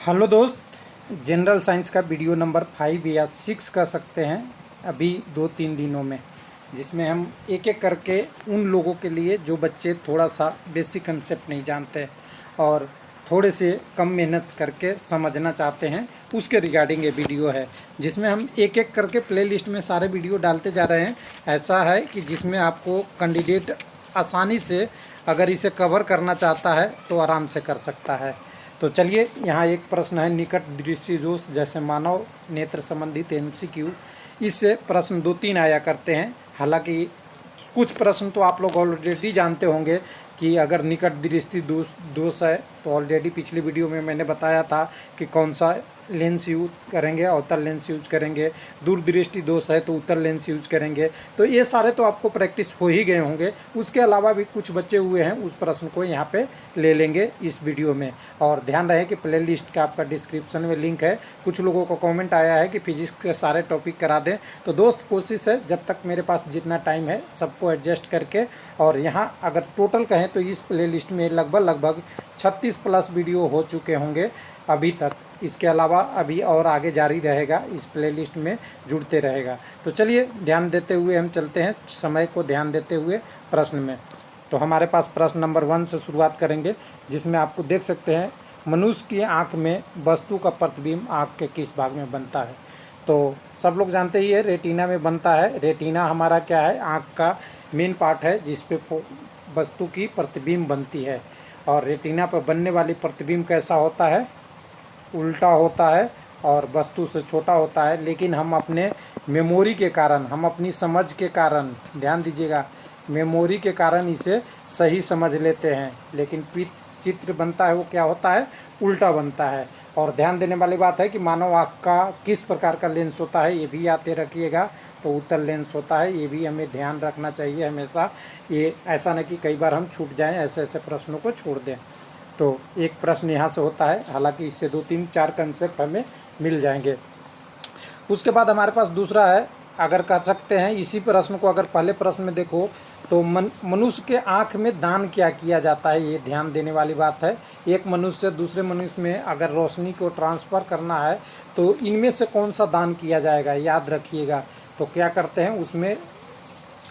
Hello दोस्त, general science का video number 5 या 6 कह सकते हैं अभी 2-3 दिनों में, जिसमें हम एक एक करके उन लोगों के लिए जो बच्चे थोड़ा सा बेसिक कंसेप्ट नहीं जानते और थोड़े से कम मेहनत करके समझना चाहते हैं, उसके रिगार्डिंग ये वीडियो है। जिसमें हम एक एक करके प्लेलिस्ट में सारे वीडियो डालते जा रहे हैं। ऐसा है कि जिसमें आपको कैंडिडेट आसानी से अगर इसे कवर करना चाहता है तो आराम से कर सकता है। तो चलिए, यहाँ एक प्रश्न है, निकट दृष्टि दोष जैसे मानव नेत्र संबंधित MCQ। इससे प्रश्न 2-3 आया करते हैं। हालांकि कुछ प्रश्न तो आप लोग ऑलरेडी जानते होंगे कि अगर निकट दृष्टि दोष है तो ऑलरेडी पिछली वीडियो में मैंने बताया था कि कौन सा लेंस यूज करेंगे, अवतल लेंस यूज करेंगे। दूर दृष्टि दोष है तो उत्तल लेंस यूज करेंगे। तो ये सारे तो आपको प्रैक्टिस हो ही गए होंगे। उसके अलावा भी कुछ बचे हुए हैं, उस प्रश्न को यहाँ पे ले लेंगे इस वीडियो में। और ध्यान रहे कि प्ले लिस्ट का आपका डिस्क्रिप्शन में लिंक है। कुछ लोगों को कमेंट आया है कि फिजिक्स के सारे टॉपिक करा दें, तो दोस्त कोशिश है जब तक मेरे पास जितना टाइम है सबको एडजस्ट करके। और यहाँ अगर टोटल कहें तो इस प्ले लिस्ट में लगभग 36+ वीडियो हो चुके होंगे अभी तक। इसके अलावा अभी और आगे जारी रहेगा, इस प्लेलिस्ट में जुड़ते रहेगा। तो चलिए, ध्यान देते हुए हम चलते हैं, समय को ध्यान देते हुए प्रश्न में। तो हमारे पास प्रश्न नंबर 1 से शुरुआत करेंगे, जिसमें आपको देख सकते हैं, मनुष्य की आँख में वस्तु का प्रतिबिंब आँख के किस भाग में बनता है। तो सब लोग जानते ही है, रेटिना में बनता है। रेटिना हमारा क्या है, आँख का मेन पार्ट है जिस पे वस्तु की प्रतिबिंब बनती है। और रेटिना पर बनने वाली प्रतिबिंब कैसा होता है, उल्टा होता है और वस्तु से छोटा होता है। लेकिन हम अपने मेमोरी के कारण, हम अपनी समझ के कारण, ध्यान दीजिएगा, मेमोरी के कारण इसे सही समझ लेते हैं। लेकिन चित्र बनता है वो क्या होता है, उल्टा बनता है। और ध्यान देने वाली बात है कि मानव आँख का किस प्रकार का लेंस होता है ये भी याद रखिएगा। तो उत्तल लेंस होता है, ये भी हमें ध्यान रखना चाहिए हमेशा। ये ऐसा नहीं कि कई बार हम छूट जाएं, ऐसे ऐसे प्रश्नों को छोड़ दें। तो एक प्रश्न यहाँ से होता है, हालांकि इससे 2-3-4 कंसेप्ट हमें मिल जाएंगे। उसके बाद हमारे पास दूसरा है, अगर कह सकते हैं इसी प्रश्न को अगर पहले प्रश्न में देखो तो मनुष्य के आँख में दान क्या किया जाता है, ये ध्यान देने वाली बात है। एक मनुष्य से दूसरे मनुष्य में अगर रोशनी को ट्रांसफ़र करना है तो इनमें से कौन सा दान किया जाएगा, याद रखिएगा। तो क्या करते हैं, उसमें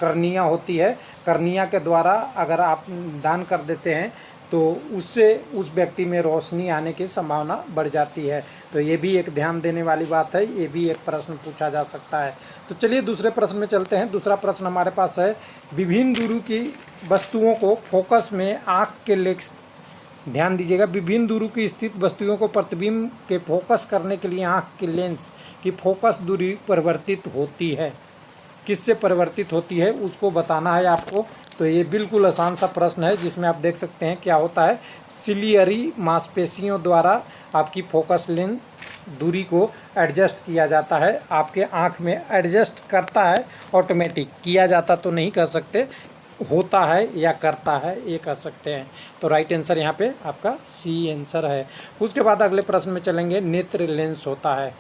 कर्निया होती है। कर्निया के द्वारा अगर आप दान कर देते हैं तो उससे उस व्यक्ति में रोशनी आने की संभावना बढ़ जाती है। तो ये भी एक ध्यान देने वाली बात है, ये भी एक प्रश्न पूछा जा सकता है। तो चलिए दूसरे प्रश्न में चलते हैं। दूसरा प्रश्न हमारे पास है, विभिन्न दूरी की वस्तुओं को फोकस में आँख के लेंस, ध्यान दीजिएगा, विभिन्न दूरी की स्थित वस्तुओं को प्रतिबिंब के फोकस करने के लिए आँख के लेंस की फोकस दूरी परिवर्तित होती है। किससे परिवर्तित होती है उसको बताना है आपको। तो ये बिल्कुल आसान सा प्रश्न है, जिसमें आप देख सकते हैं क्या होता है, सिलियरी मांसपेशियों द्वारा आपकी फोकस लेंस दूरी को एडजस्ट किया जाता है। आपके आँख में एडजस्ट करता है, ऑटोमेटिक किया जाता तो नहीं कह सकते, होता है या करता है ये कह सकते हैं। तो राइट आंसर यहाँ पे आपका C आंसर है। उसके बाद अगले प्रश्न में चलेंगे, नेत्र लेंस होता है।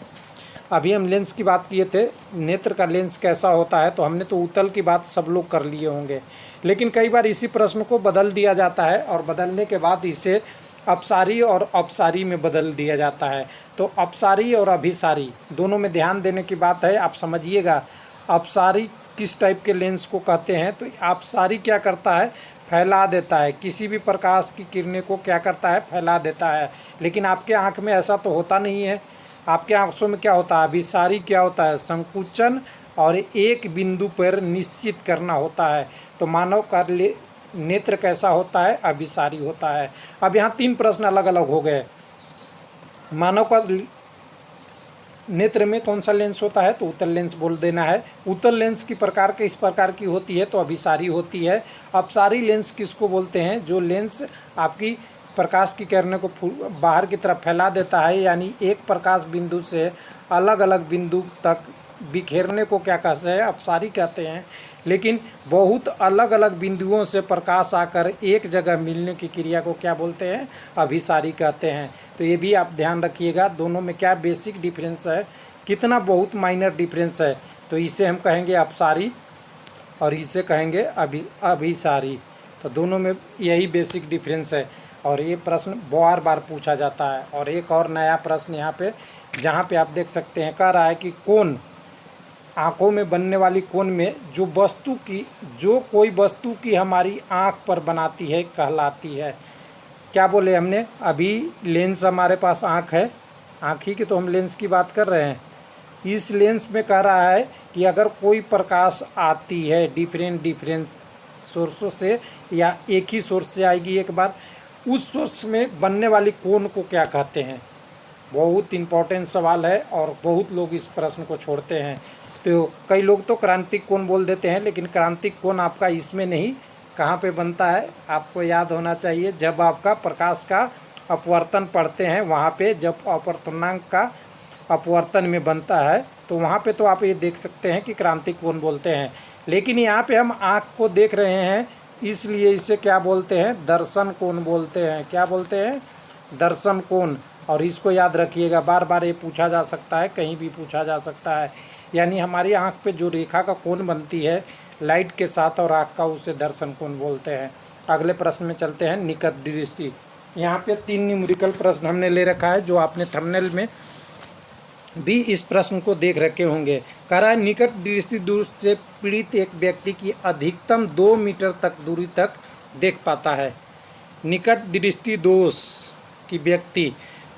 अभी हम लेंस की बात किए थे, नेत्र का लेंस कैसा होता है, तो हमने तो उत्तल की बात सब लोग कर लिए होंगे। लेकिन कई बार इसी प्रश्न को बदल दिया जाता है और बदलने के बाद इसे अपसारी और अपसारी में बदल दिया जाता है। तो अपसारी और अभिसारी दोनों में ध्यान देने की बात है, आप समझिएगा। अपसारी किस टाइप के लेंस को कहते हैं, तो अपसारी क्या करता है, फैला देता है, किसी भी प्रकाश की किरणें को क्या करता है, फैला देता है। लेकिन आपके आँख में ऐसा तो होता नहीं है। आपके आंखों में क्या होता है, अभिसारी क्या होता है, संकुचन और एक बिंदु पर निश्चित करना होता है। तो मानव का नेत्र कैसा होता है, अभिसारी होता है। अब यहाँ 3 प्रश्न अलग अलग हो गए। मानव का नेत्र में कौन सा लेंस होता है, तो उत्तल लेंस बोल देना है। उत्तल लेंस की प्रकार के इस प्रकार की होती है, तो अभिसारी होती है। अपसारी लेंस किसको बोलते हैं, जो लेंस आपकी प्रकाश की किरणों को बाहर की तरफ फैला देता है, यानी एक प्रकाश बिंदु से अलग अलग बिंदु तक बिखेरने को क्या कहते हैं, अपसारी कहते हैं। लेकिन बहुत अलग अलग बिंदुओं से प्रकाश आकर एक जगह मिलने की क्रिया को क्या बोलते हैं, अभिसारी कहते हैं। तो ये भी आप ध्यान रखिएगा, दोनों में क्या बेसिक डिफरेंस है, कितना बहुत माइनर डिफरेंस है। तो इसे हम कहेंगे अपसारी और इसे कहेंगे अभिसारी। तो दोनों में यही बेसिक डिफरेंस है। और ये प्रश्न बार बार पूछा जाता है। और एक और नया प्रश्न यहाँ पे, जहाँ पे आप देख सकते हैं, कह रहा है कि कोन, आँखों में बनने वाली कोन में जो कोई वस्तु की हमारी आँख पर बनाती है कहलाती है। क्या बोले हमने अभी, लेंस हमारे पास आँख है, आँख ही की तो हम लेंस की बात कर रहे हैं। इस लेंस में कह रहा है कि अगर कोई प्रकाश आती है डिफरेंट सोर्सों से या एक ही सोर्स से आएगी एक बार, उस सोर्स में बनने वाली कोन को क्या कहते हैं। बहुत इम्पोर्टेंट सवाल है और बहुत लोग इस प्रश्न को छोड़ते हैं। तो कई लोग तो क्रांतिक कोण बोल देते हैं, लेकिन क्रांतिक कोण आपका इसमें नहीं, कहाँ पे बनता है आपको याद होना चाहिए। जब आपका प्रकाश का अपवर्तन पढ़ते हैं वहाँ पे, जब अपवर्तनांक का अपवर्तन में बनता है तो वहाँ पे तो आप ये देख सकते हैं कि क्रांतिक कोण बोलते हैं। लेकिन यहाँ पे हम आँख को देख रहे हैं, इसलिए इसे क्या बोलते हैं, दर्शन कोण बोलते हैं। क्या बोलते हैं, दर्शन कोण। और इसको याद रखिएगा, बार बार ये पूछा जा सकता है, कहीं भी पूछा जा सकता है। यानी हमारी आँख पे जो रेखा का कोण बनती है लाइट के साथ और आँख का, उसे दर्शन कोण बोलते हैं। अगले प्रश्न में चलते हैं, निकट दृष्टि। यहाँ पे 3 न्यूमेरिकल प्रश्न हमने ले रखा है, जो आपने थंबनेल में भी इस प्रश्न को देख रखे होंगे। कह रहा है निकट दृष्टि दोष से पीड़ित एक व्यक्ति की अधिकतम 2 मीटर तक दूरी तक देख पाता है। निकट दृष्टि दोष की व्यक्ति,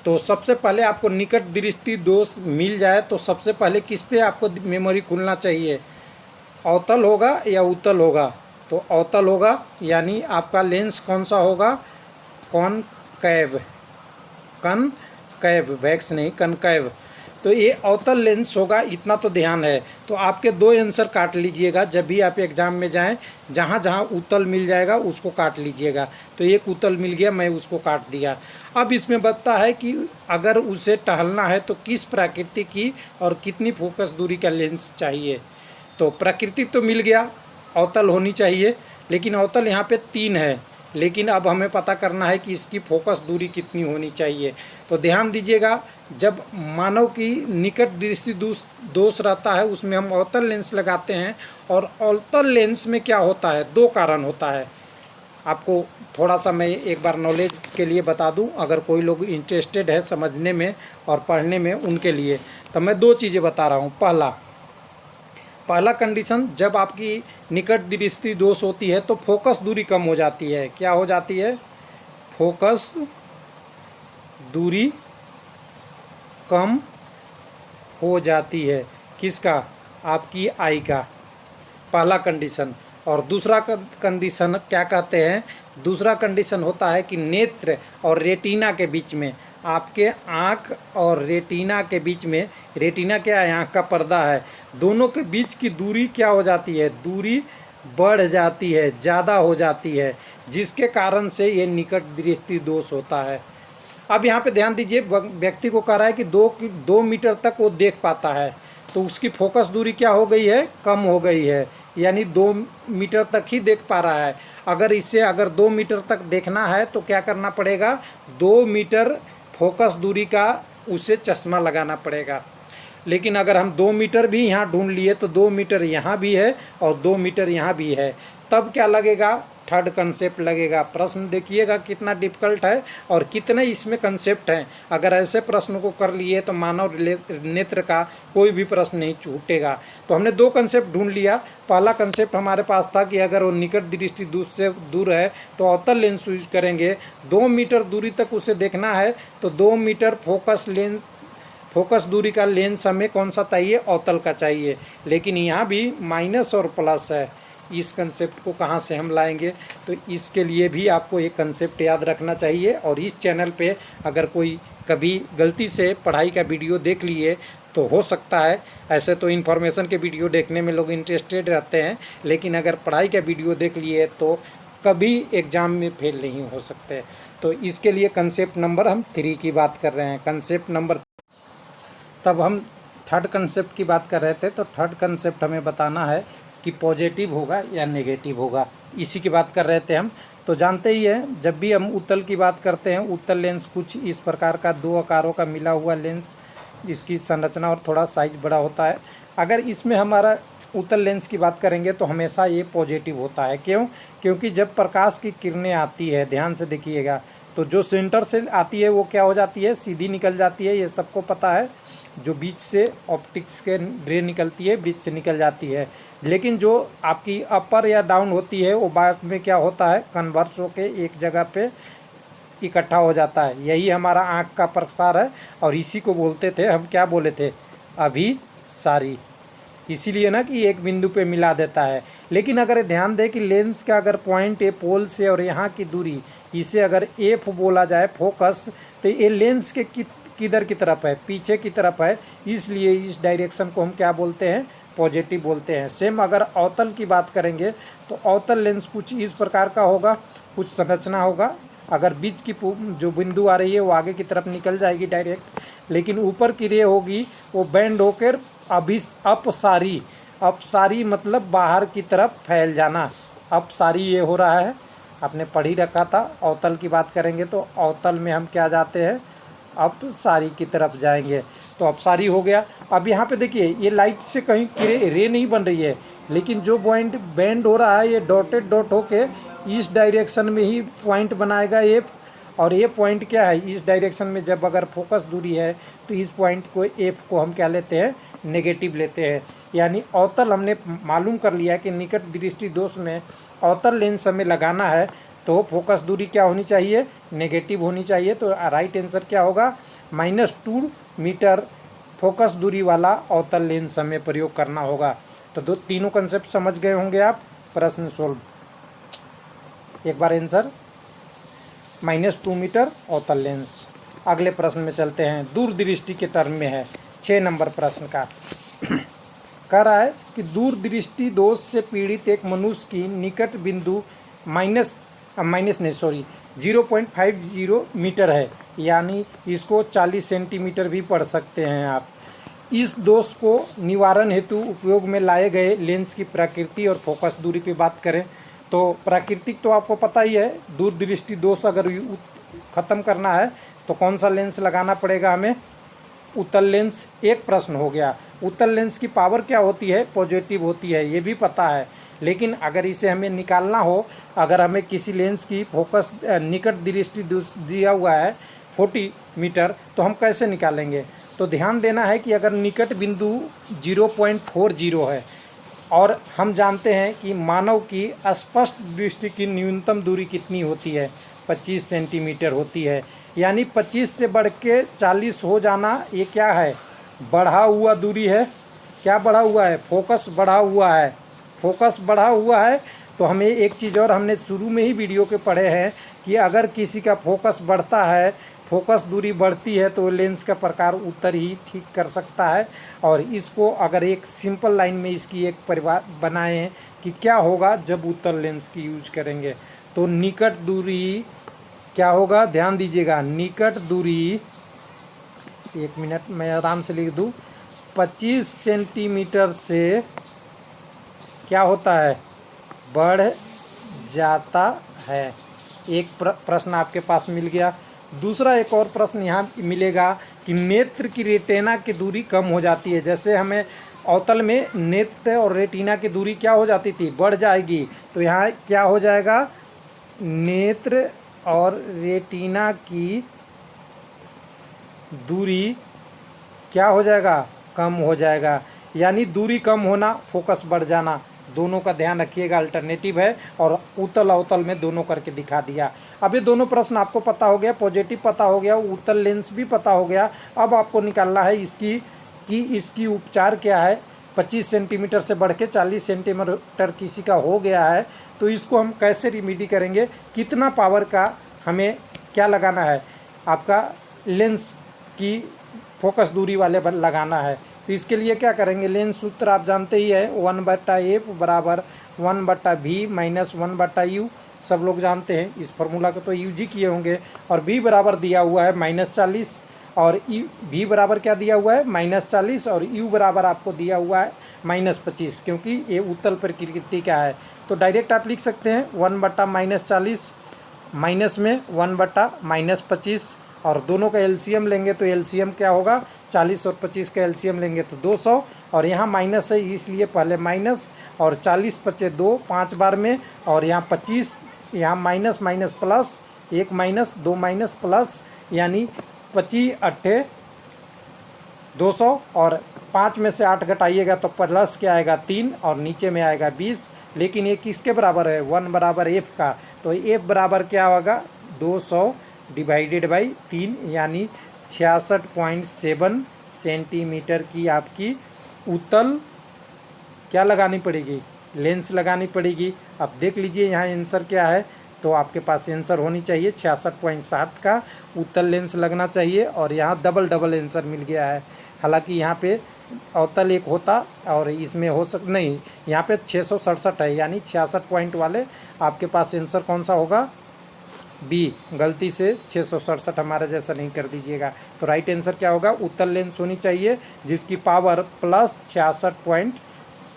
तो सबसे पहले आपको निकट दृष्टि दोष मिल जाए तो सबसे पहले किस पे आपको मेमोरी खुलना चाहिए, अवतल होगा या उत्तल होगा। तो अवतल होगा, यानी आपका लेंस कौन सा होगा, कॉनकैव, कनकैव, वैक्स नहीं, कनकैव। तो ये अवतल लेंस होगा, इतना तो ध्यान है। तो आपके 2 आंसर काट लीजिएगा जब भी आप एग्जाम में जाएं, जहाँ जहाँ उत्तल मिल जाएगा उसको काट लीजिएगा। तो एक उत्तल मिल गया, मैं उसको काट दिया। अब इसमें बताता है कि अगर उसे टहलना है तो किस प्रकृति की और कितनी फोकस दूरी का लेंस चाहिए। तो प्रकृति तो मिल गया, अवतल होनी चाहिए, लेकिन अवतल यहाँ पे 3 है। लेकिन अब हमें पता करना है कि इसकी फोकस दूरी कितनी होनी चाहिए। तो ध्यान दीजिएगा, जब मानव की निकट दृष्टि दोष रहता है उसमें हम अवतल लेंस लगाते हैं। और अवतल लेंस में क्या होता है, 2 कारण होता है। आपको थोड़ा सा मैं एक बार नॉलेज के लिए बता दूं, अगर कोई लोग इंटरेस्टेड है समझने में और पढ़ने में, उनके लिए तो मैं 2 चीज़ें बता रहा हूं। पहला कंडीशन, जब आपकी निकट दृष्टि दोष होती है तो फोकस दूरी कम हो जाती है। क्या हो जाती है, फोकस दूरी कम हो जाती है। किसका, आपकी आई का, पहला कंडीशन। और दूसरा कंडीशन क्या कहते हैं, दूसरा कंडीशन होता है कि नेत्र और रेटिना के बीच में, आपके आँख और रेटिना के बीच में, रेटिना क्या है, आँख का पर्दा है, दोनों के बीच की दूरी क्या हो जाती है, दूरी बढ़ जाती है, ज़्यादा हो जाती है, जिसके कारण से ये निकट दृष्टि दोष होता है। अब यहाँ पे ध्यान दीजिए, व्यक्ति को कह रहा है कि 2 मीटर तक वो देख पाता है, तो उसकी फोकस दूरी क्या हो गई है, कम हो गई है, यानी 2 मीटर तक ही देख पा रहा है। अगर 2 मीटर तक देखना है तो क्या करना पड़ेगा, 2 मीटर फोकस दूरी का उसे चश्मा लगाना पड़ेगा। लेकिन अगर हम 2 मीटर भी यहाँ ढूंढ लिए तो 2 मीटर यहाँ भी है और 2 मीटर यहाँ भी है, तब क्या लगेगा, थर्ड कंसेप्ट लगेगा। प्रश्न देखिएगा कितना डिफिकल्ट है और कितने इसमें कंसेप्ट हैं। अगर ऐसे प्रश्न को कर लिए तो मानव नेत्र का कोई भी प्रश्न नहीं छूटेगा। तो हमने 2 कंसेप्ट ढूंढ लिया। पहला कंसेप्ट हमारे पास था कि अगर वो निकट दृष्टि से दूर है तो अवतल लेंस यूज करेंगे। 2 मीटर दूरी तक उसे देखना है तो 2 मीटर फोकस दूरी का लेंस हमें कौन सा चाहिए, अवतल का चाहिए। लेकिन यहाँ भी माइनस और प्लस है, इस कंसेप्ट को कहाँ से हम लाएंगे। तो इसके लिए भी आपको एक कंसेप्ट याद रखना चाहिए। और इस चैनल पे अगर कोई कभी गलती से पढ़ाई का वीडियो देख लिए तो हो सकता है, ऐसे तो इन्फॉर्मेशन के वीडियो देखने में लोग इंटरेस्टेड रहते हैं, लेकिन अगर पढ़ाई का वीडियो देख लिए तो कभी एग्ज़ाम में फेल नहीं हो सकते। तो इसके लिए कंसेप्ट नंबर हम 3 की बात कर रहे हैं। कंसेप्ट नंबर, तब हम थर्ड कंसेप्ट की बात कर रहे थे, तो थर्ड कंसेप्ट हमें बताना है कि पॉजिटिव होगा या नेगेटिव होगा, इसी की बात कर रहे थे हम। तो जानते ही हैं, जब भी हम उत्तल की बात करते हैं, उत्तल लेंस कुछ इस प्रकार का 2 आकारों का मिला हुआ लेंस, इसकी संरचना और थोड़ा साइज बड़ा होता है। अगर इसमें हमारा उत्तल लेंस की बात करेंगे तो हमेशा ये पॉजिटिव होता है। क्यों? क्योंकि जब प्रकाश की किरणें आती है, ध्यान से देखिएगा, तो जो सेंटर से आती है वो क्या हो जाती है, सीधी निकल जाती है, ये सबको पता है। जो बीच से ऑप्टिक्स के रे निकलती है बीच से निकल जाती है। लेकिन जो आपकी अपर या डाउन होती है वो बाद में क्या होता है, कन्वर्स होके एक जगह पे इकट्ठा हो जाता है। यही हमारा आँख का प्रसार है और इसी को बोलते थे हम, क्या बोले थे, अभिसारी। इसीलिए ना कि एक बिंदु पे मिला देता है। लेकिन अगर ध्यान दें कि लेंस का अगर पॉइंट ए पोल से और यहाँ की दूरी, इसे अगर एफ बोला जाए फोकस, तो ये लेंस के किधर की तरफ है, पीछे की तरफ है। इसलिए इस डायरेक्शन को हम क्या बोलते हैं, पॉजिटिव बोलते हैं। सेम अगर अवतल की बात करेंगे तो अवतल लेंस कुछ इस प्रकार का होगा, कुछ संरचना होगा। अगर बीच की जो बिंदु आ रही है वो आगे की तरफ निकल जाएगी डायरेक्ट, लेकिन ऊपर की रे होगी वो बैंड होकर अपसारी, अपसारी मतलब बाहर की तरफ फैल जाना। अपसारी ये हो रहा है, आपने पढ़ ही रखा था। अवतल की बात करेंगे तो अवतल में हम क्या जाते हैं, अपसारी की तरफ जाएंगे, तो अपसारी हो गया। अब यहाँ पे देखिए ये लाइट से कहीं रे नहीं बन रही है, लेकिन जो पॉइंट बेंड हो रहा है ये डॉटेड डॉट होके इस डायरेक्शन में ही पॉइंट बनाएगा एफ। और ये पॉइंट क्या है, इस डायरेक्शन में जब अगर फोकस दूरी है तो इस पॉइंट को एफ को हम क्या लेते हैं, नेगेटिव लेते हैं। यानी अवतल हमने मालूम कर लिया कि निकट दृष्टि दोष में अवतल लेंस हमें लगाना है तो फोकस दूरी क्या होनी चाहिए, नेगेटिव होनी चाहिए। तो राइट आंसर क्या होगा, -2 मीटर फोकस दूरी वाला अवतल लेंस हमें प्रयोग करना होगा। तो तीनों कंसेप्ट समझ गए होंगे आप। प्रश्न सोल्व, एक बार आंसर -2 मीटर अवतल लेंस। अगले प्रश्न में चलते हैं, दूरदृष्टि के टर्म में है 6 नंबर प्रश्न का। कह रहा है कि दूरदृष्टि दोष से पीड़ित एक मनुष्य की निकट बिंदु 0.50 मीटर है, यानी इसको 40 सेंटीमीटर भी पढ़ सकते हैं आप। इस दोष को निवारण हेतु उपयोग में लाए गए लेंस की प्रकृति और फोकस दूरी पे बात करें तो प्राकृतिक तो आपको पता ही है, दूरदृष्टि दोष अगर ख़त्म करना है तो कौन सा लेंस लगाना पड़ेगा हमें, उत्तल लेंस। एक प्रश्न हो गया। उत्तल लेंस की पावर क्या होती है, पॉजिटिव होती है, ये भी पता है। लेकिन अगर इसे हमें निकालना हो, अगर हमें किसी लेंस की फोकस निकट दृष्टि दिया हुआ है 40 मीटर, तो हम कैसे निकालेंगे। तो ध्यान देना है कि अगर निकट बिंदु 0.40 है और हम जानते हैं कि मानव की स्पष्ट दृष्टि की न्यूनतम दूरी कितनी होती है, 25 सेंटीमीटर होती है। यानी 25 से बढ़ के 40 हो जाना, ये क्या है, बढ़ा हुआ दूरी है। क्या बढ़ा हुआ है, फोकस बढ़ा हुआ है। फोकस बढ़ा हुआ है तो हमें एक चीज़ और हमने शुरू में ही वीडियो के पढ़े हैं कि अगर किसी का फोकस बढ़ता है, फोकस दूरी बढ़ती है, तो लेंस का प्रकार उत्तर ही ठीक कर सकता है। और इसको अगर एक सिंपल लाइन में इसकी एक परिवार बनाएं कि क्या होगा जब उत्तल लेंस की यूज करेंगे, तो निकट दूरी क्या होगा, ध्यान दीजिएगा। निकट दूरी, एक मिनट मैं आराम से लिख दूं, 25 सेंटीमीटर से क्या होता है, बढ़ जाता है। एक प्रश्न आपके पास मिल गया। दूसरा एक और प्रश्न यहाँ मिलेगा कि नेत्र की रेटिना की दूरी कम हो जाती है। जैसे हमें अवतल में नेत्र और रेटिना की दूरी क्या हो जाती थी, बढ़ जाएगी, तो यहाँ क्या हो जाएगा, नेत्र और रेटिना की दूरी क्या हो जाएगा, कम हो जाएगा। यानी दूरी कम होना, फोकस बढ़ जाना, दोनों का ध्यान रखिएगा, अल्टरनेटिव है। और उत्तल अवतल में दोनों करके दिखा दिया। अब ये दोनों प्रश्न आपको पता हो गया, पॉजिटिव पता हो गया, उत्तल लेंस भी पता हो गया। अब आपको निकालना है इसकी उपचार क्या है। 25 सेंटीमीटर से बढ़ के 40 सेंटीमीटर किसी का हो गया है, तो इसको हम कैसे रिमीडी करेंगे, कितना पावर का हमें क्या लगाना है, आपका लेंस की फोकस दूरी वाले लगाना है। तो इसके लिए क्या करेंगे, लेंस सूत्र आप जानते ही है, 1/f बराबर 1/v माइनस 1/u, सब लोग जानते हैं। इस फार्मूला को तो यूज ही किए होंगे। और v बराबर दिया हुआ है -40 और v बराबर क्या दिया हुआ है, -40, और u बराबर आपको दिया हुआ है -25, क्योंकि ये उत्तल प्रकृति का है। तो डायरेक्ट आप लिख सकते हैं 1/-40 माइनस में 1/-25, और दोनों का एलसीएम लेंगे तो एलसीएम क्या होगा, 40 और 25 का एलसीएम लेंगे तो 200, और यहाँ माइनस है इसलिए पहले माइनस, और 40 × 2 5 बार में, और यहाँ 25, यहाँ minus minus plus, 1 minus 2 minus plus, यानी 25 अट्ठे 200, और 5 में से 8 घटाइएगा तो प्लस क्या आएगा 3, और नीचे में आएगा 20। लेकिन ये किसके बराबर है, 1 बराबर एफ का, तो एफ बराबर क्या होगा 200 डिवाइडेड बाई 3, यानी 66.7 सेंटीमीटर की आपकी उत्तल क्या लगानी पड़ेगी, लेंस लगानी पड़ेगी। अब देख लीजिए यहाँ आंसर क्या है, तो आपके पास आंसर होनी चाहिए 66.7 का उत्तल लेंस लगना चाहिए, और यहाँ डबल आंसर मिल गया है। हालांकि यहाँ पे अवतल एक होता और इसमें हो नहीं, यहाँ पे 667 है, यानी 66 पॉइंट वाले आपके पास आंसर कौन सा होगा, बी। गलती से 667 हमारा जैसा नहीं कर दीजिएगा। तो राइट आंसर क्या होगा, उत्तल लेंस होनी चाहिए जिसकी पावर प्लस 66 पॉइंट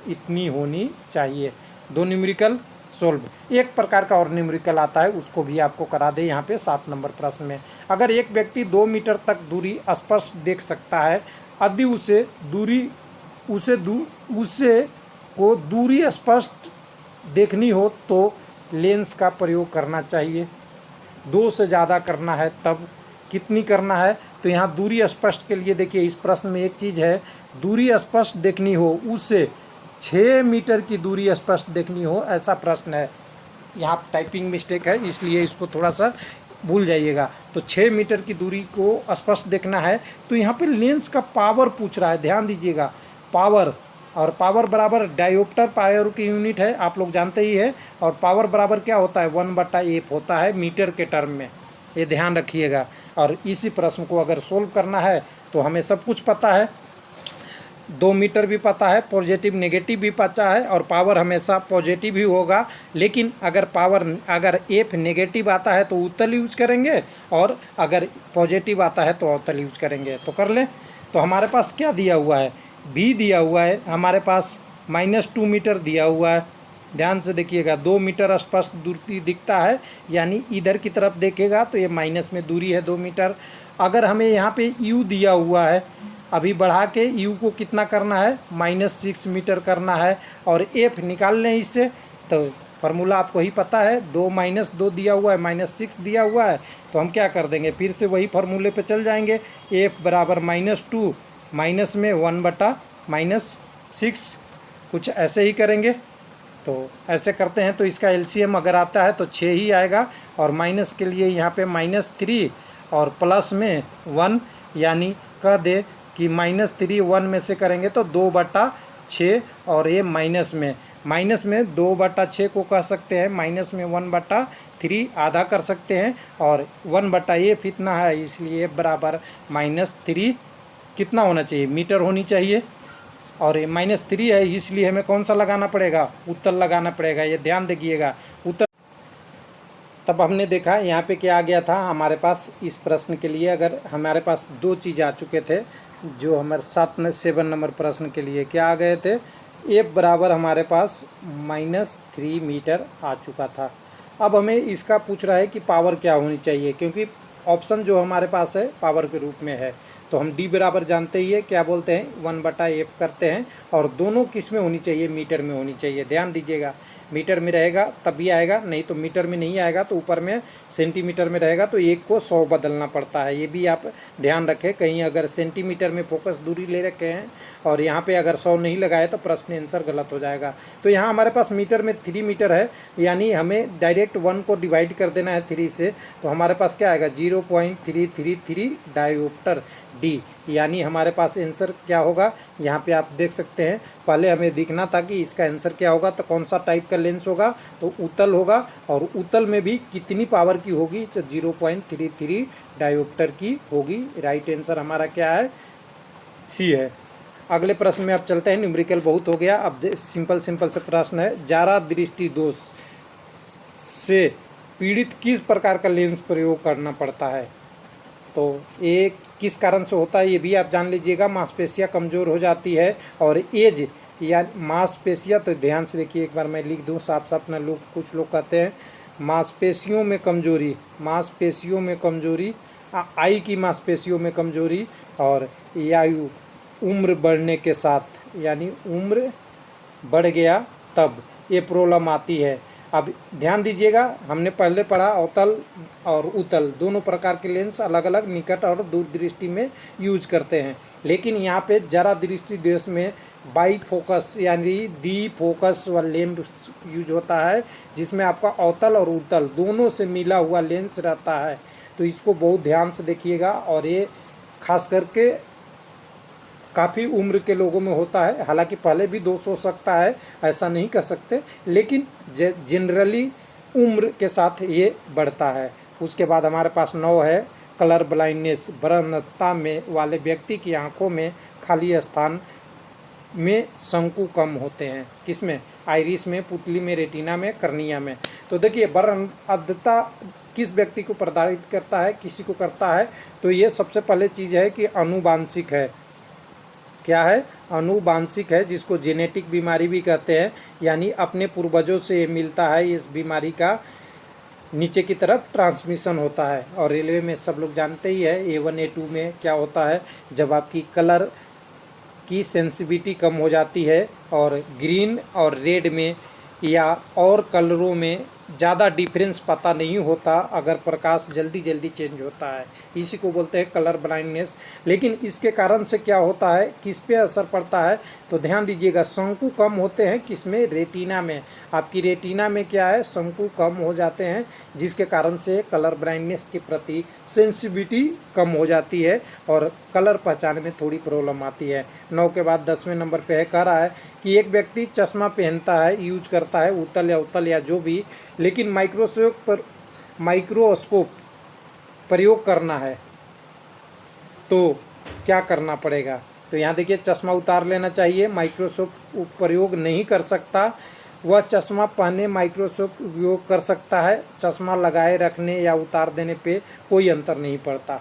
इतनी होनी चाहिए। दो न्यूमेरिकल सोल्व। एक प्रकार का और न्यूमेरिकल आता है, उसको भी आपको करा दे यहाँ पे 7 नंबर प्रश्न में। अगर एक व्यक्ति 2 मीटर तक दूरी स्पष्ट देख सकता है, यदि उसे को दूरी स्पष्ट देखनी हो तो लेंस का प्रयोग करना चाहिए। 2 से ज़्यादा करना है तब कितनी करना है, तो यहाँ दूरी स्पष्ट के लिए देखिए इस प्रश्न में एक चीज़ है, दूरी स्पष्ट देखनी हो उससे 6 मीटर की दूरी स्पष्ट देखनी हो, ऐसा प्रश्न है। यहाँ टाइपिंग मिस्टेक है इसलिए इसको थोड़ा सा भूल जाइएगा। तो 6 मीटर की दूरी को स्पष्ट देखना है, तो यहाँ पे लेंस का पावर पूछ रहा है, ध्यान दीजिएगा पावर, और पावर बराबर डायोप्टर पावर की यूनिट है, आप लोग जानते ही है। और पावर बराबर क्या होता है, 1/8 होता है मीटर के टर्म में, ये ध्यान रखिएगा। और इसी प्रश्न को अगर सोल्व करना है तो हमें सब कुछ पता है, 2 मीटर भी पता है, पॉजिटिव नेगेटिव भी पता है, और पावर हमेशा पॉजिटिव ही होगा। लेकिन अगर एफ नेगेटिव आता है तो उत्तल यूज करेंगे, और अगर पॉजिटिव आता है तो अवतल यूज करेंगे। तो कर लें। तो हमारे पास क्या दिया हुआ है, बी दिया हुआ है, हमारे पास -2 मीटर दिया हुआ है। ध्यान से देखिएगा, 2 मीटर स्पष्ट दूरी दिखता है, यानी इधर की तरफ देखेगा तो ये माइनस में दूरी है 2 मीटर। अगर हमें यहाँ पे यू दिया हुआ है, अभी बढ़ा के यू को कितना करना है, -6 मीटर करना है, और एफ निकाल लें इससे। तो फार्मूला आपको ही पता है, 2 - 2 दिया हुआ है, -6 दिया हुआ है, तो हम क्या कर देंगे, फिर से वही फार्मूले पे चल जाएंगे। एफ बराबर -2 माइनस में 1/-6, कुछ ऐसे ही करेंगे। तो ऐसे करते हैं तो इसका एलसीएम अगर आता है तो 6 ही आएगा, और माइनस के लिए यहाँ पे -3 और प्लस में 1, यानी कह दे कि -3 1 में से करेंगे तो 2/6, और ये माइनस में 2/6 को कह सकते हैं, माइनस में 1/3 आधा कर सकते हैं, और 1/f इतना है, इसलिए f बराबर -3 कितना होना चाहिए, मीटर होनी चाहिए। और ये -3 है, इसलिए हमें कौन सा लगाना पड़ेगा, उत्तल लगाना पड़ेगा। ये ध्यान देखिएगा उत्तल। तब हमने देखा यहाँ पे क्या आ गया था हमारे पास इस प्रश्न के लिए, अगर हमारे पास 2 चीज़ आ चुके थे जो हमारे 7 नंबर प्रश्न के लिए क्या आ गए थे, एफ बराबर हमारे पास -3 मीटर आ चुका था। अब हमें इसका पूछ रहा है कि पावर क्या होनी चाहिए, क्योंकि ऑप्शन जो हमारे पास है पावर के रूप में है, तो हम डी बराबर जानते ही है, क्या बोलते हैं 1/f करते हैं, और दोनों किस में होनी चाहिए, मीटर में होनी चाहिए। ध्यान दीजिएगा, मीटर में रहेगा तभी आएगा, नहीं तो मीटर में नहीं आएगा, तो ऊपर में सेंटीमीटर में रहेगा, तो 1 को 100 बदलना पड़ता है। ये भी आप ध्यान रखें, कहीं अगर सेंटीमीटर में फोकस दूरी ले रखे हैं और यहाँ पे अगर 100 नहीं लगाए तो प्रश्न आंसर गलत हो जाएगा। तो यहाँ हमारे पास मीटर में 3 मीटर है, यानी हमें डायरेक्ट 1 को डिवाइड कर देना है 3 से, तो हमारे पास क्या आएगा 0.333 डायोप्टर डी, यानी हमारे पास आंसर क्या होगा, यहाँ पे आप देख सकते हैं। पहले हमें दिखना था कि इसका आंसर क्या होगा, तो कौन सा टाइप का लेंस होगा, तो उत्तल होगा, और उत्तल में भी कितनी पावर की होगी, तो 0.33 डायोप्टर की होगी। राइट आंसर हमारा क्या है, सी है। अगले प्रश्न में अब चलते हैं, न्यूमेरिकल बहुत हो गया, अब सिंपल से प्रश्न है, जारा दृष्टि दोष से पीड़ित किस प्रकार का लेंस प्रयोग करना पड़ता है। तो ये किस कारण से होता है ये भी आप जान लीजिएगा, मांसपेशियाँ कमज़ोर हो जाती है, और एज या मांसपेशियाँ, तो ध्यान से देखिए, एक बार मैं लिख दूँ साफ साफ ना, कुछ लोग कहते हैं मांसपेशियों में कमजोरी, आई की मांसपेशियों में कमजोरी, और आयु उम्र बढ़ने के साथ, यानी उम्र बढ़ गया तब ये प्रॉब्लम आती है। अब ध्यान दीजिएगा, हमने पहले पढ़ा अवतल और उत्तल दोनों प्रकार के लेंस अलग अलग निकट और दूर दृष्टि में यूज करते हैं, लेकिन यहाँ पे जरा दृष्टि देश में बाई फोकस यानी डी फोकस वाला लेंस यूज होता है, जिसमें आपका अवतल और उत्तल दोनों से मिला हुआ लेंस रहता है। तो इसको बहुत ध्यान से देखिएगा, और ये खास करके काफ़ी उम्र के लोगों में होता है। हालांकि पहले भी दोष हो सकता है, ऐसा नहीं कह सकते, लेकिन जनरली उम्र के साथ ये बढ़ता है। उसके बाद हमारे पास 9 है कलर ब्लाइंडनेस, वृद्धता में वाले व्यक्ति की आंखों में खाली स्थान में शंकु कम होते हैं। किसमें? आइरिस में, पुतली में, रेटिना में, कर्निया में। तो देखिए वृद्धता किस व्यक्ति को प्रभावित करता है, किसी को करता है, तो ये सबसे पहले चीज़ है कि अनुवांशिक है। क्या है? अनुवांशिक है, जिसको जेनेटिक बीमारी भी कहते हैं, यानी अपने पूर्वजों से ये मिलता है। इस बीमारी का नीचे की तरफ ट्रांसमिशन होता है। और रेलवे में सब लोग जानते ही है A1 A2 में क्या होता है, जब आपकी कलर की सेंसिटिविटी कम हो जाती है और ग्रीन और रेड में या और कलरों में ज़्यादा डिफरेंस पता नहीं होता, अगर प्रकाश जल्दी जल्दी चेंज होता है, इसी को बोलते हैं कलर ब्लाइंडनेस। लेकिन इसके कारण से क्या होता है, किस पे असर पड़ता है, तो ध्यान दीजिएगा, शंकु कम होते हैं किसमें? रेटिना में। आपकी रेटिना में क्या है? शंकु कम हो जाते हैं, जिसके कारण से कलर ब्लाइंडनेस के प्रति सेंसिटिविटी कम हो जाती है और कलर पहचान में थोड़ी प्रॉब्लम आती है। 9 के बाद 10वें नंबर पे है, कह रहा है कि एक व्यक्ति चश्मा पहनता है, यूज करता है उत्तल या जो भी, लेकिन माइक्रोस्कोप प्रयोग करना है तो क्या करना पड़ेगा? तो यहाँ देखिए, चश्मा उतार लेना चाहिए। माइक्रोस्कोप प्रयोग नहीं कर सकता, वह चश्मा पहने माइक्रोस्कोप उपयोग कर सकता है। चश्मा लगाए रखने या उतार देने पे कोई अंतर नहीं पड़ता।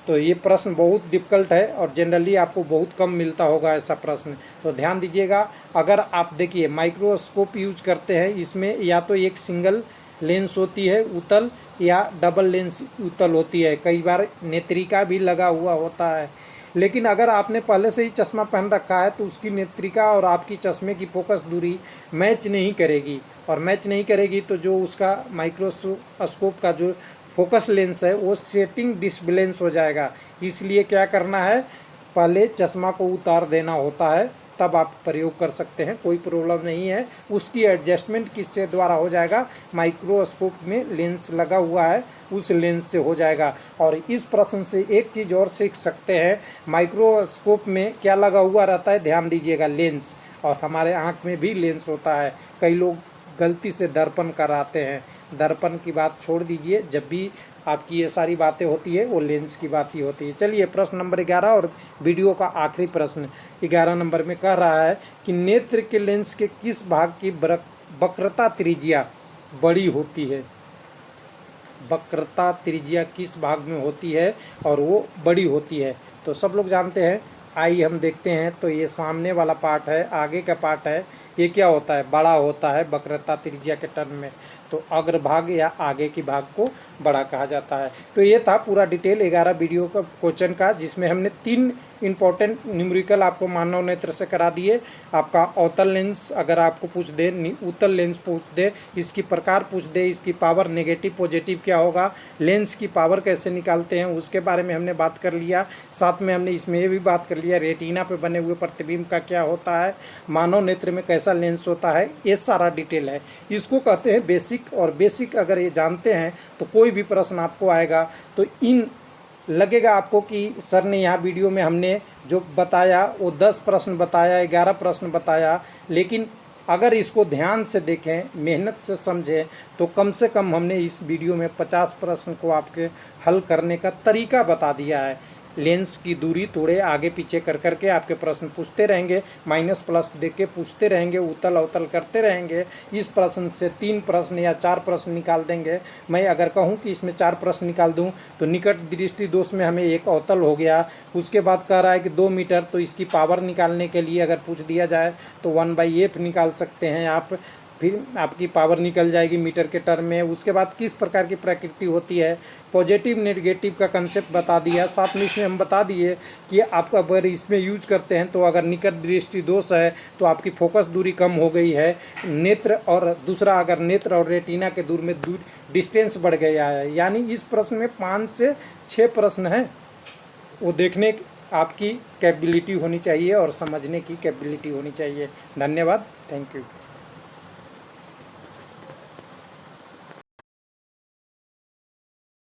तो ये प्रश्न बहुत डिफ़िकल्ट है और जनरली आपको बहुत कम मिलता होगा ऐसा प्रश्न। तो ध्यान दीजिएगा, अगर आप देखिए माइक्रोस्कोप यूज करते हैं, इसमें या तो एक सिंगल लेंस होती है उत्तल या डबल लेंस उत्तल होती है, कई बार नेत्रिका भी लगा हुआ होता है। लेकिन अगर आपने पहले से ही चश्मा पहन रखा है तो उसकी नेत्रिका और आपकी चश्मे की फोकस दूरी मैच नहीं करेगी, और मैच नहीं करेगी तो जो उसका माइक्रोस्कोप का जो फोकस लेंस है वो सेटिंग डिसबैलेंस हो जाएगा। इसलिए क्या करना है, पहले चश्मा को उतार देना होता है, तब आप प्रयोग कर सकते हैं, कोई प्रॉब्लम नहीं है। उसकी एडजस्टमेंट किससे द्वारा हो जाएगा? माइक्रोस्कोप में लेंस लगा हुआ है, उस लेंस से हो जाएगा। और इस प्रश्न से एक चीज़ और सीख सकते हैं, माइक्रोस्कोप में क्या लगा हुआ रहता है, ध्यान दीजिएगा, लेंस। और हमारे आँख में भी लेंस होता है। कई लोग गलती से दर्पण कराते हैं, दर्पण की बात छोड़ दीजिए, जब भी आपकी ये सारी बातें होती है वो लेंस की बात ही होती है। चलिए प्रश्न नंबर 11 और वीडियो का आखिरी प्रश्न 11 नंबर में कह रहा है कि नेत्र के लेंस के किस भाग की वक्रता त्रिज्या बड़ी होती है? वक्रता त्रिज्या किस भाग में होती है और वो बड़ी होती है? तो सब लोग जानते हैं। आइए हम देखते हैं। तो ये सामने वाला पार्ट है, आगे का पार्ट है, ये क्या होता है? बड़ा होता है वक्रता त्रिज्या के टर्म में। तो अग्रभाग या आगे की भाग को बड़ा कहा जाता है। तो ये था पूरा डिटेल 11 वीडियो का क्वेश्चन का, जिसमें हमने 3 इंपॉर्टेंट न्यूमेरिकल आपको मानव नेत्र से करा दिए। आपका अवतल लेंस अगर आपको पूछ दे, उत्तल लेंस पूछ दे, इसकी प्रकार पूछ दे, इसकी पावर नेगेटिव पॉजिटिव क्या होगा, लेंस की पावर कैसे निकालते हैं, उसके बारे में हमने बात कर लिया। साथ में हमने इसमें ये भी बात कर लिया रेटिना पे बने हुए प्रतिबिंब का क्या होता है, मानव नेत्र में कैसा लेंस होता है, ये सारा डिटेल है। इसको कहते हैं बेसिक। और बेसिक अगर ये जानते हैं तो कोई भी प्रश्न आपको आएगा तो इन लगेगा आपको कि सर ने यहाँ वीडियो में हमने जो बताया वो 10 प्रश्न बताया, 11 प्रश्न बताया, लेकिन अगर इसको ध्यान से देखें, मेहनत से समझें, तो कम से कम हमने इस वीडियो में 50 प्रश्न को आपके हल करने का तरीका बता दिया है। लेंस की दूरी थोड़े आगे पीछे कर करके आपके प्रश्न पूछते रहेंगे, माइनस प्लस दे के पूछते रहेंगे, उतल अवतल करते रहेंगे। इस प्रश्न से 3 प्रश्न या 4 प्रश्न निकाल देंगे। मैं अगर कहूं कि इसमें 4 प्रश्न निकाल दूं तो निकट दृष्टि दोष में हमें एक अवतल हो गया। उसके बाद कह रहा है कि 2 मीटर, तो इसकी पावर निकालने के लिए अगर पूछ दिया जाए तो 1/f निकाल सकते हैं आप। फिर आपकी पावर निकल जाएगी मीटर के टर्म में। उसके बाद किस प्रकार की प्रकृति होती है, पॉजिटिव नेगेटिव का कंसेप्ट बता दिया। साथ में इसमें हम बता दिए कि आप अगर इसमें यूज करते हैं तो अगर निकट दृष्टि दोष है तो आपकी फोकस दूरी कम हो गई है नेत्र, और दूसरा अगर नेत्र और रेटिना के दूर में डिस्टेंस बढ़ गया है। यानी इस प्रश्न में 5 से 6 प्रश्न हैं, वो देखने आपकी कैपेबिलिटी होनी चाहिए और समझने की कैपेबिलिटी होनी चाहिए। धन्यवाद, थैंक यू।